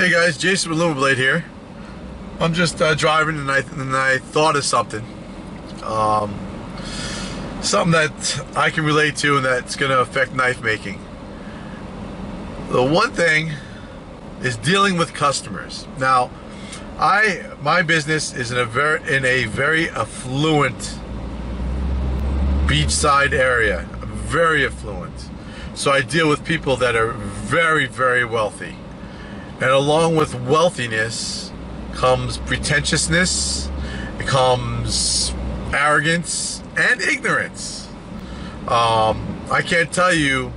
Hey guys, Jason with LUMABLADE here. I'm just driving and I thought of something. Something that I can relate to and that's going to affect knife making. The one thing is dealing with customers. Now, my business is in a very affluent beachside area, very affluent. So I deal with people that are very, very wealthy. And along with wealthiness comes pretentiousness, it comes arrogance, and ignorance. I can't tell you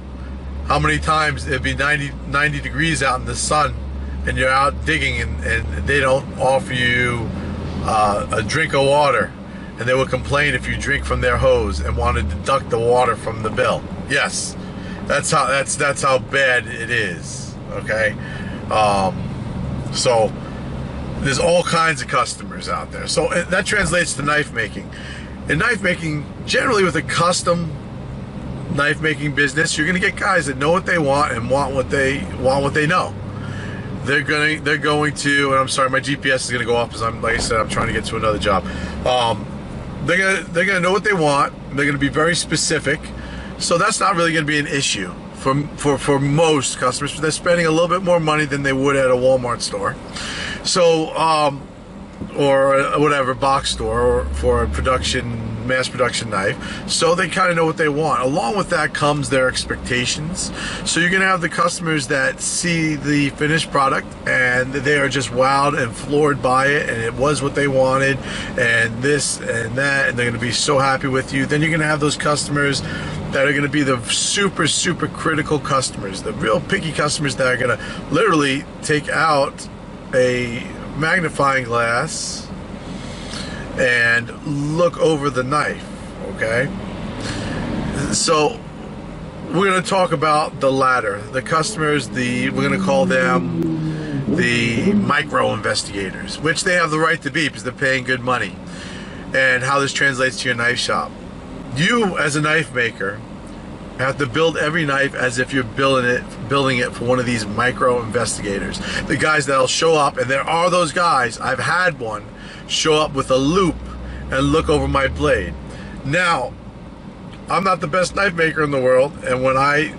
how many times it'd be 90 degrees out in the sun and you're out digging and they don't offer you a drink of water, and they will complain if you drink from their hose and want to deduct the water from the bill. Yes, that's how bad it is. Okay. So there's all kinds of customers out there. So that translates to knife making. In knife making, generally with a custom knife making business, you're going to get guys that know what they want and want what they know. They're going to, and I'm sorry, my GPS is going to go off because like I said, I'm trying to get to another job. They're gonna know what they want. They're going to be very specific. So that's not really going to be an issue for most customers. They're spending a little bit more money than they would at a Walmart store. So, or whatever, box store, or for a mass production knife. So they kind of know what they want. Along with that comes their expectations. So you're going to have the customers that see the finished product and they are just wowed and floored by it, and it was what they wanted, and this and that, and they're going to be so happy with you. Then you're going to have those customers that are going to be the super critical customers, the real picky customers that are going to literally take out a magnifying glass and look over the knife. Okay, so we're going to talk about the latter, the customers, we're going to call them the micro-investigators, which they have the right to be because they're paying good money. And how this translates to your knife shop. You, as a knife maker, have to build every knife as if you're building it for one of these micro-investigators. The guys that'll show up, and there are those guys. I've had one show up with a loop and look over my blade. Now, I'm not the best knife maker in the world, and when I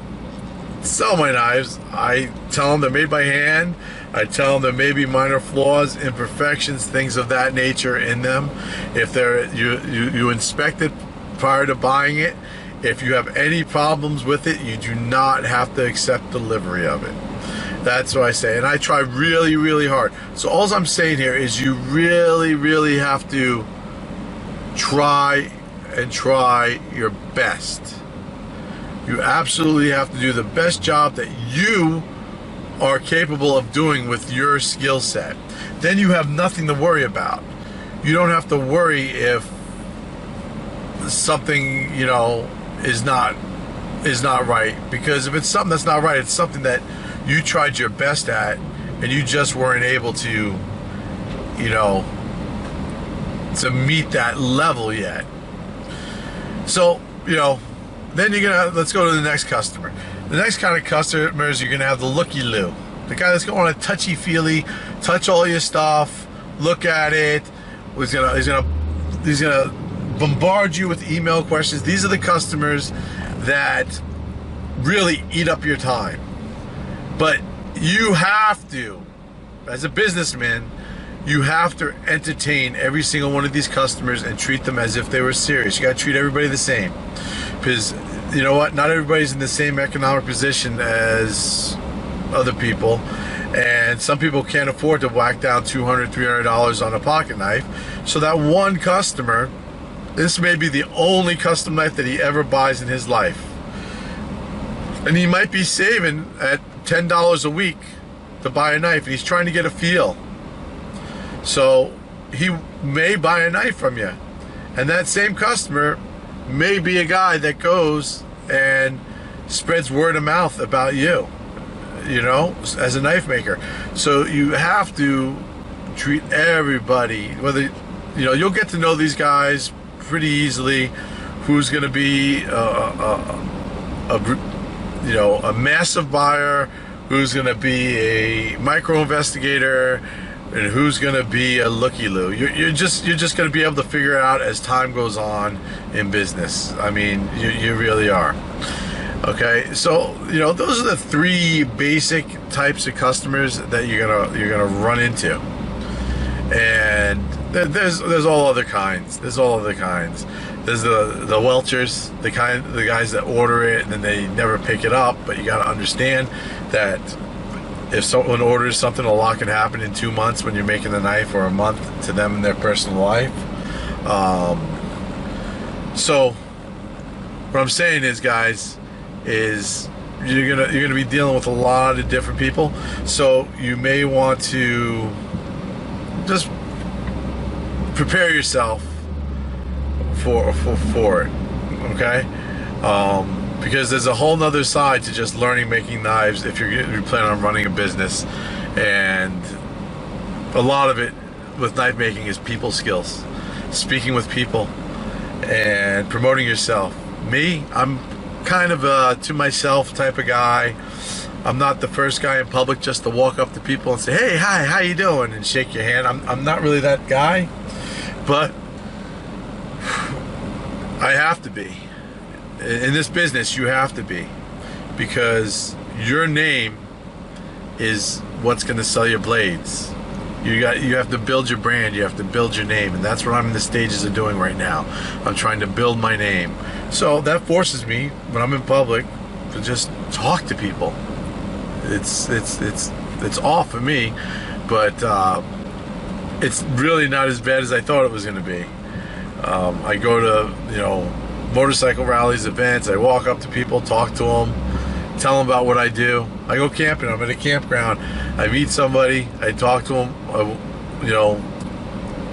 sell my knives, I tell them they're made by hand. I tell them there may be minor flaws, imperfections, things of that nature in them. If you inspect it prior to buying it. If you have any problems with it, you do not have to accept delivery of it. That's what I say, and I try really hard. So all I'm saying here is you really have to try your best. You absolutely have to do the best job that you are capable of doing with your skill set. Then you have nothing to worry about. You don't have to worry if something, is not right, because if it's something that's not right, it's something that you tried your best at and you just weren't able to to meet that level yet. So then let's go to the next customer. The next kind of customers, you're gonna have the looky-loo, the guy that's gonna want to touchy-feely, touch all your stuff, look at it. He's gonna bombard you with email questions. These are the customers that really eat up your time. But you have to, as a businessman, you have to entertain every single one of these customers and treat them as if they were serious. You got to treat everybody the same, because you know what? Not everybody's in the same economic position as other people, and some people can't afford to whack down $200, $300 on a pocket knife. So that one customer, this may be the only custom knife that he ever buys in his life. And he might be saving at $10 a week to buy a knife, and he's trying to get a feel. So he may buy a knife from you. And that same customer may be a guy that goes and spreads word of mouth about you, as a knife maker. So you have to treat everybody, whether, you'll get to know these guys pretty easily, who's going to be a massive buyer, who's going to be a micro-investigator, and who's going to be a looky-loo. You're just going to be able to figure it out as time goes on in business. I mean, you really are. Okay, so those are the three basic types of customers that you're gonna run into, and there's all other kinds. There's the welchers, the guys that order it and then they never pick it up. But you got to understand that if someone orders something, a lot can happen in 2 months when you're making the knife, or a month to them in their personal life. So what I'm saying is, guys, is you're gonna be dealing with a lot of different people. So you may want to just prepare yourself for it, okay? Because there's a whole nother side to just learning making knives if you're planning on running a business, and a lot of it with knife making is people skills, speaking with people and promoting yourself. Me, I'm kind of a to myself type of guy. I'm not the first guy in public just to walk up to people and say, hey, hi, how you doing, and shake your hand. I'm not really that guy, but I have to be. In this business, you have to be, because your name is what's going to sell your blades. You have to build your brand, you have to build your name, and that's what I'm in the stages of doing right now. I'm trying to build my name. So that forces me, when I'm in public, to just talk to people. It's off for me, but it's really not as bad as I thought it was going to be. I go to motorcycle rallies, events. I walk up to people, talk to them, tell them about what I do. I go camping. I'm at a campground. I meet somebody. I talk to them.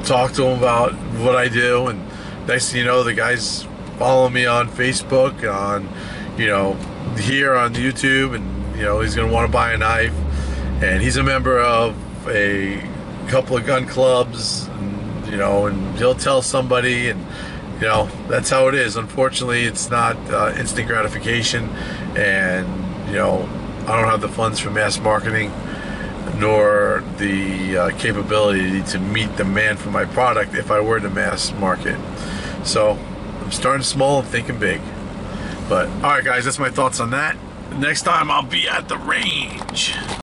Talk to them about what I do, and next thing you know, the guy's following me on Facebook, on here on YouTube, and he's going to want to buy a knife, and he's a member of a couple of gun clubs, and he'll tell somebody, and that's how it is. Unfortunately, it's not instant gratification, and I don't have the funds for mass marketing, nor the capability to meet demand for my product if I were to mass market. So I'm starting small and thinking big. But all right, guys, that's my thoughts on that. Next time I'll be at the range.